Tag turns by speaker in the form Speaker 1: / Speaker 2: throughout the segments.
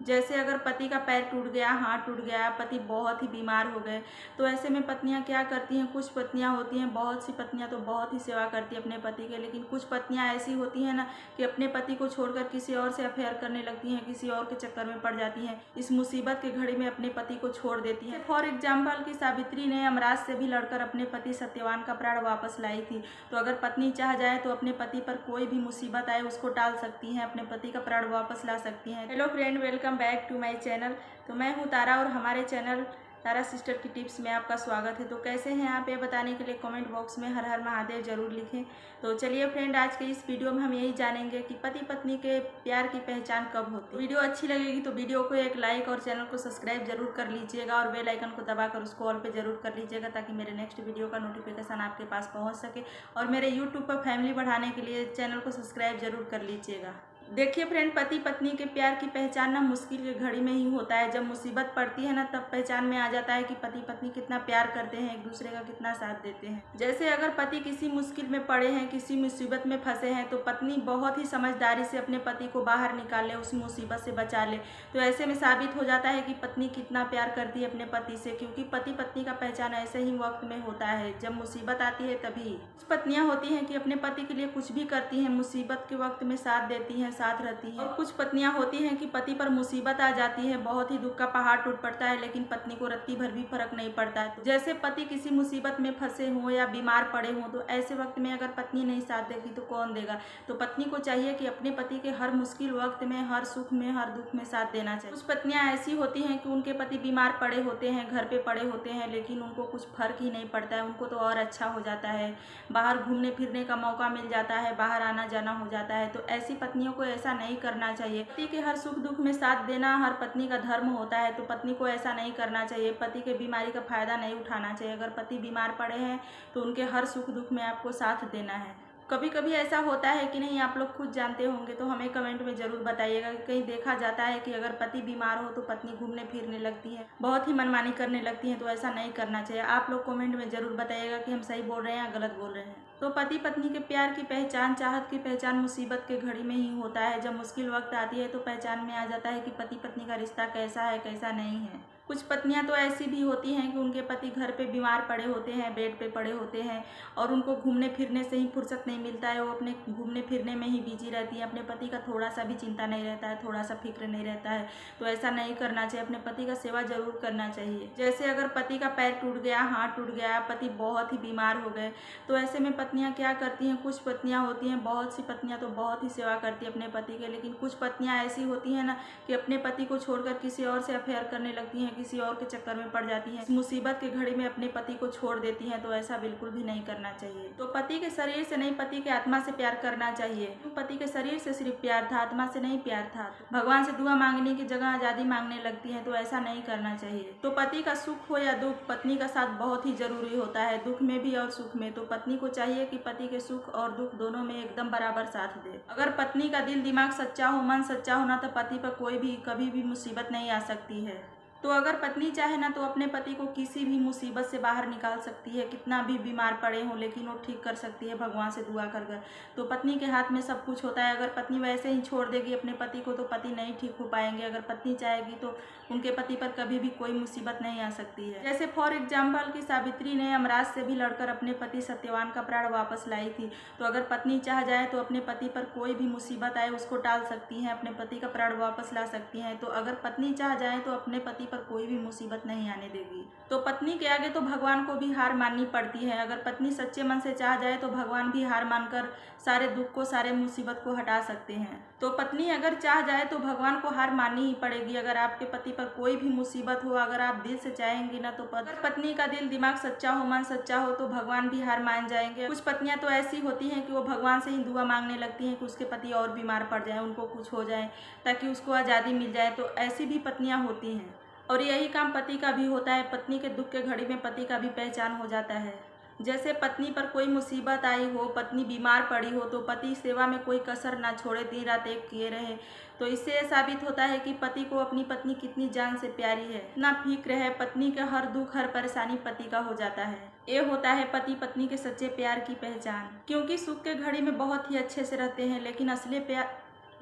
Speaker 1: जैसे अगर पति का पैर टूट गया, हाथ टूट गया, पति बहुत ही बीमार हो गए, तो ऐसे में पत्नियां क्या करती हैं, कुछ पत्नियां होती हैं, बहुत सी पत्नियां तो बहुत ही सेवा करती हैं अपने पति के, लेकिन कुछ पत्नियां ऐसी होती हैं ना कि अपने पति को छोड़कर किसी और से अफेयर करने लगती हैं, किसी और के चक्कर में पड़ जाती हैं, इस मुसीबत के घड़ी में अपने पति को छोड़ देती हैं। फॉर एग्जाम्पल कि सावित्री ने यमराज से भी लड़कर अपने पति सत्यवान का प्राण वापस लाई थी। तो अगर पत्नी चाह जाए तो अपने पति पर कोई भी मुसीबत आए उसको टाल सकती हैं, अपने पति का प्राण वापस ला सकती हैं। Hello friend, welcome back to my channel. तो मैं हूँ तारा और हमारे चैनल तारा सिस्टर की टिप्स में आपका स्वागत है। तो कैसे हैं आप, ये बताने के लिए कमेंट बॉक्स में हर हर महादेव जरूर लिखें। तो चलिए फ्रेंड, आज के इस वीडियो में हम यही जानेंगे कि पति पत्नी के प्यार की पहचान कब होती है। वीडियो अच्छी लगेगी तो वीडियो को एक लाइक और चैनल को सब्सक्राइब जरूर कर लीजिएगा और बेल आइकन को दबाकर उसको ऑल पे जरूर कर लीजिएगा, ताकि मेरे नेक्स्ट वीडियो का नोटिफिकेशन आपके पास पहुँच सके। और मेरे यूट्यूब पर फैमिली बढ़ाने के लिए चैनल को सब्सक्राइब जरूर कर लीजिएगा। देखिए फ्रेंड, पति पत्नी के प्यार की पहचान ना मुश्किल के घड़ी में ही होता है। जब मुसीबत पड़ती है ना, तब पहचान में आ जाता है कि पति पत्नी कितना प्यार करते हैं, एक दूसरे का कितना साथ देते हैं। जैसे अगर पति किसी मुश्किल में पड़े हैं, किसी मुसीबत में फंसे हैं, तो पत्नी बहुत ही समझदारी से अपने पति को बाहर निकाल ले, उस मुसीबत से बचा ले। तो ऐसे में साबित हो जाता है कि पत्नी कितना प्यार करती है अपने पति से, क्योंकि पति पत्नी का पहचान ऐसे ही वक्त में होता है जब मुसीबत आती है। तभी कुछ पत्नियां होती हैं कि अपने पति के लिए कुछ भी करती हैं, मुसीबत के वक्त में साथ देती हैं, साथ रहती हैं। और कुछ पत्नियां होती हैं कि पति पर मुसीबत आ जाती है, बहुत ही दुख का पहाड़ टूट पड़ता है, लेकिन पत्नी को रत्ती भर भी फर्क नहीं पड़ता है। तो जैसे पति किसी मुसीबत में फंसे हों या बीमार पड़े हों, तो ऐसे वक्त में अगर पत्नी नहीं साथ देगी तो कौन देगा। तो पत्नी को चाहिए कि अपने पति के हर मुश्किल वक्त में, हर सुख में, हर दुख में साथ देना चाहिए। कुछ पत्नियां ऐसी होती हैं कि उनके पति बीमार पड़े होते हैं, घर पे पड़े होते हैं, लेकिन उनको कुछ फर्क ही नहीं पड़ता है, उनको तो और अच्छा हो जाता है, बाहर घूमने फिरने का मौका मिल जाता है, बाहर आना जाना हो जाता है। तो ऐसी पत्नियों को ऐसा नहीं करना चाहिए। पति के हर सुख दुख में साथ देना हर पत्नी का धर्म होता है, तो पत्नी को ऐसा नहीं करना चाहिए। पति के बीमारी का फायदा नहीं उठाना चाहिए। अगर पति बीमार पड़े हैं तो उनके हर सुख दुख में आपको साथ देना है। कभी कभी ऐसा होता है कि नहीं, आप लोग खुद जानते होंगे, तो हमें कमेंट में जरूर बताइएगा कि कहीं देखा जाता है कि अगर पति बीमार हो तो पत्नी घूमने फिरने लगती है, बहुत ही मनमानी करने लगती है। तो ऐसा नहीं करना चाहिए। आप लोग कमेंट में जरूर बताइएगा कि हम सही बोल रहे हैं या गलत बोल रहे हैं। तो पति पत्नी के प्यार की पहचान, चाहत की पहचान मुसीबत के घड़ी में ही होता है। जब मुश्किल वक्त आती है तो पहचान में आ जाता है कि पति पत्नी का रिश्ता कैसा है, कैसा नहीं है। कुछ पत्नियां तो ऐसी भी होती हैं कि उनके पति घर पे बीमार पड़े होते हैं, बेड पे पड़े होते हैं, और उनको घूमने फिरने से ही फुर्सत नहीं मिलता है। वो अपने घूमने फिरने में ही बिजी रहती है, अपने पति का थोड़ा सा भी चिंता नहीं रहता है, थोड़ा सा फिक्र नहीं रहता है। तो ऐसा नहीं करना चाहिए। अपने पति का सेवा जरूर करना चाहिए। जैसे अगर पति का पैर टूट गया, हाथ टूट गया, पति बहुत ही बीमार हो गए, तो ऐसे में पत्नियां क्या करती हैं, कुछ पत्नियां होती हैं, बहुत सी पत्नियां तो बहुत ही सेवा करती है अपने पति के, लेकिन कुछ पत्नियां ऐसी होती हैं ना कि अपने पति को छोड़कर किसी और से अफेयर करने लगती हैं, किसी और के चक्कर में पड़ जाती हैं, इस मुसीबत के घड़ी में अपने पति को छोड़ देती हैं। तो ऐसा बिल्कुल भी नहीं करना चाहिए। तो पति के शरीर से नहीं, पति के आत्मा से प्यार करना चाहिए। पति के शरीर से सिर्फ प्यार था, आत्मा से नहीं प्यार था। भगवान से दुआ मांगने की जगह आजादी मांगने लगती है। तो ऐसा नहीं करना चाहिए। तो पति का सुख हो या दुख, पत्नी का साथ बहुत ही जरूरी होता है, दुख में भी और सुख में। तो पत्नी को चाहिए कि पति के सुख और दुख दोनों में एकदम बराबर साथ दे। अगर पत्नी का दिल दिमाग सच्चा हो, मन सच्चा हो ना, तो पति पर कोई भी कभी भी मुसीबत नहीं आ सकती है। तो अगर पत्नी चाहे ना तो अपने पति को किसी भी मुसीबत से बाहर निकाल सकती है, कितना भी बीमार पड़े हों, लेकिन वो ठीक कर सकती है भगवान से दुआ कर कर। तो पत्नी के हाथ में सब कुछ होता है। अगर पत्नी वैसे ही छोड़ देगी अपने पति को तो पति नहीं ठीक हो पाएंगे। अगर पत्नी चाहेगी तो उनके पति पर कभी भी कोई मुसीबत नहीं आ सकती है। जैसे फॉर एग्जाम्पल कि सावित्री ने यमराज से भी लड़कर अपने पति सत्यवान का प्राण वापस लाई थी। तो अगर पत्नी चाह जाए तो अपने पति पर कोई भी मुसीबत आए उसको टाल सकती हैं, अपने पति का प्राण वापस ला सकती हैं। तो अगर पत्नी चाह जाए तो अपने पति पर कोई भी मुसीबत नहीं आने देगी। तो पत्नी के आगे तो भगवान को भी हार माननी पड़ती है। अगर पत्नी सच्चे मन से चाह जाए तो भगवान भी हार मानकर सारे दुख को, सारे मुसीबत को हटा सकते हैं। तो पत्नी अगर चाह जाए तो भगवान को हार माननी ही पड़ेगी। अगर आपके पति पर कोई भी मुसीबत हो, अगर आप दिल से चाहेंगी ना, तो अगर पत्नी का दिल दिमाग सच्चा हो, मन सच्चा हो, तो भगवान भी हार मान जाएंगे। कुछ पत्नियां तो ऐसी होती हैं कि वो भगवान से ही दुआ मांगने लगती हैं कि उसके पति और बीमार पड़ जाए, उनको कुछ हो जाए, ताकि उसको आज़ादी मिल जाए। तो ऐसी भी पत्नियां होती हैं। और यही काम पति का भी होता है। पत्नी के दुख के घड़ी में पति का भी पहचान हो जाता है। जैसे पत्नी पर कोई मुसीबत आई हो, पत्नी बीमार पड़ी हो, तो पति सेवा में कोई कसर ना छोड़े, दिन रात एक किए रहे। तो इससे यह साबित होता है कि पति को अपनी पत्नी कितनी जान से प्यारी है, इतना फिक्र है। पत्नी का हर दुख, हर परेशानी पति का हो जाता है। ये होता है पति पत्नी के सच्चे प्यार की पहचान। क्योंकि सुख के घड़ी में बहुत ही अच्छे से रहते हैं,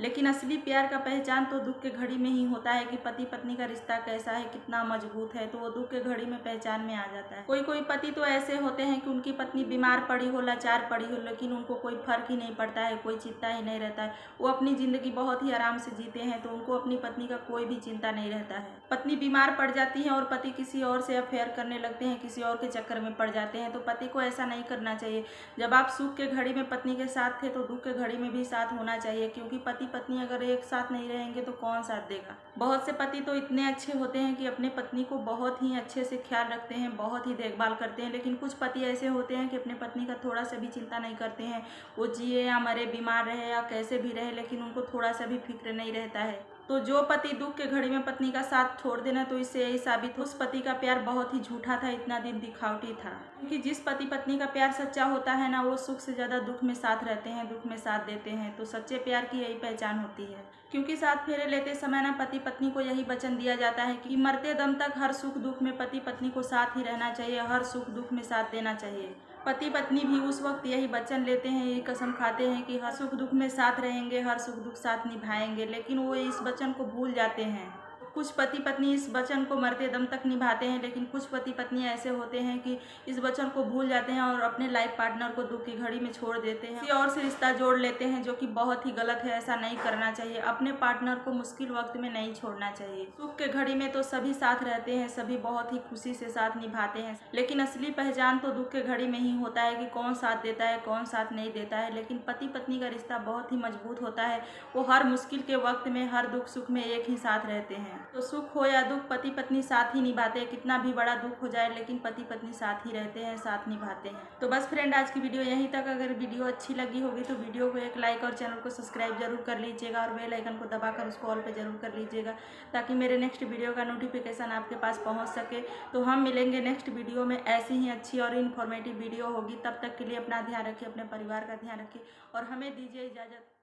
Speaker 1: लेकिन असली प्यार का पहचान तो दुख के घड़ी में ही होता है कि पति पत्नी का रिश्ता कैसा है, कितना मजबूत है, तो वो दुख के घड़ी में पहचान में आ जाता है। कोई कोई पति तो ऐसे होते हैं कि उनकी पत्नी बीमार पड़ी हो, लाचार पड़ी हो, लेकिन उनको कोई फर्क ही नहीं पड़ता है, कोई चिंता ही नहीं रहता है। वो अपनी ज़िंदगी बहुत ही आराम से जीते हैं, तो उनको अपनी पत्नी का कोई भी चिंता नहीं रहता है। पत्नी बीमार पड़ जाती है और पति किसी और से अफेयर करने लगते हैं, किसी और के चक्कर में पड़ जाते हैं, तो पति को ऐसा नहीं करना चाहिए। जब आप सुख के घड़ी में पत्नी के साथ थे तो दुख के घड़ी में भी साथ होना चाहिए, क्योंकि पति पत्नी अगर एक साथ नहीं रहेंगे तो कौन साथ देगा। बहुत से पति तो इतने अच्छे होते हैं कि अपने पत्नी को बहुत ही अच्छे से ख्याल रखते हैं, बहुत ही देखभाल करते हैं, लेकिन कुछ पति ऐसे होते हैं कि अपने पत्नी का थोड़ा सा भी चिंता नहीं करते हैं। वो जिए या मरे, बीमार रहे या कैसे भी रहे, लेकिन उनको थोड़ा सा भी फिक्र नहीं रहता है। तो जो पति दुख के घड़ी में पत्नी का साथ छोड़ देना, तो इससे यही साबित हो उस पति का प्यार बहुत ही झूठा था, इतना दिन दिखावटी था। क्योंकि जिस पति पत्नी का प्यार सच्चा होता है ना, वो सुख से ज़्यादा दुख में साथ रहते हैं, दुख में साथ देते हैं। तो सच्चे प्यार की यही पहचान होती है। क्योंकि साथ फेरे लेते समय ना पति पत्नी को यही वचन दिया जाता है कि मरते दम तक हर सुख दुख में पति पत्नी को साथ ही रहना चाहिए, हर सुख दुख में साथ देना चाहिए। पति पत्नी भी उस वक्त यही वचन लेते हैं, यही कसम खाते हैं कि हर सुख दुख में साथ रहेंगे, हर सुख दुख साथ निभाएंगे, लेकिन वो इस वचन को भूल जाते हैं। कुछ पति पत्नी इस वचन को मरते दम तक निभाते हैं, लेकिन कुछ पति पत्नी ऐसे होते हैं कि इस वचन को भूल जाते हैं और अपने लाइफ पार्टनर को दुख की घड़ी में छोड़ देते हैं, किसी और से रिश्ता जोड़ लेते हैं, जो कि बहुत ही गलत है। ऐसा नहीं करना चाहिए। अपने पार्टनर को मुश्किल वक्त में नहीं छोड़ना चाहिए। सुख के घड़ी में तो सभी साथ रहते हैं, सभी बहुत ही खुशी से साथ निभाते हैं, लेकिन असली पहचान तो दुख के घड़ी में ही होता है कि कौन साथ देता है, कौन साथ नहीं देता है। लेकिन पति पत्नी का रिश्ता बहुत ही मजबूत होता है। वो हर मुश्किल के वक्त में, हर दुख सुख में एक ही साथ रहते हैं। तो सुख हो या दुख, पति पत्नी साथ ही निभाते हैं। कितना भी बड़ा दुख हो जाए, लेकिन पति पत्नी साथ ही रहते हैं, साथ निभाते हैं। तो बस फ्रेंड, आज की वीडियो यहीं तक। अगर वीडियो अच्छी लगी होगी तो वीडियो को एक लाइक और चैनल को सब्सक्राइब जरूर कर लीजिएगा, और बेल आइकन को दबाकर उसको ऑल पे जरूर कर लीजिएगा, ताकि मेरे नेक्स्ट वीडियो का नोटिफिकेशन आपके पास पहुँच सके। तो हम मिलेंगे नेक्स्ट वीडियो में। ऐसी ही अच्छी और इन्फॉर्मेटिव वीडियो होगी। तब तक के लिए अपना ध्यान रखिए, अपने परिवार का ध्यान रखिए, और हमें दीजिए इजाज़त।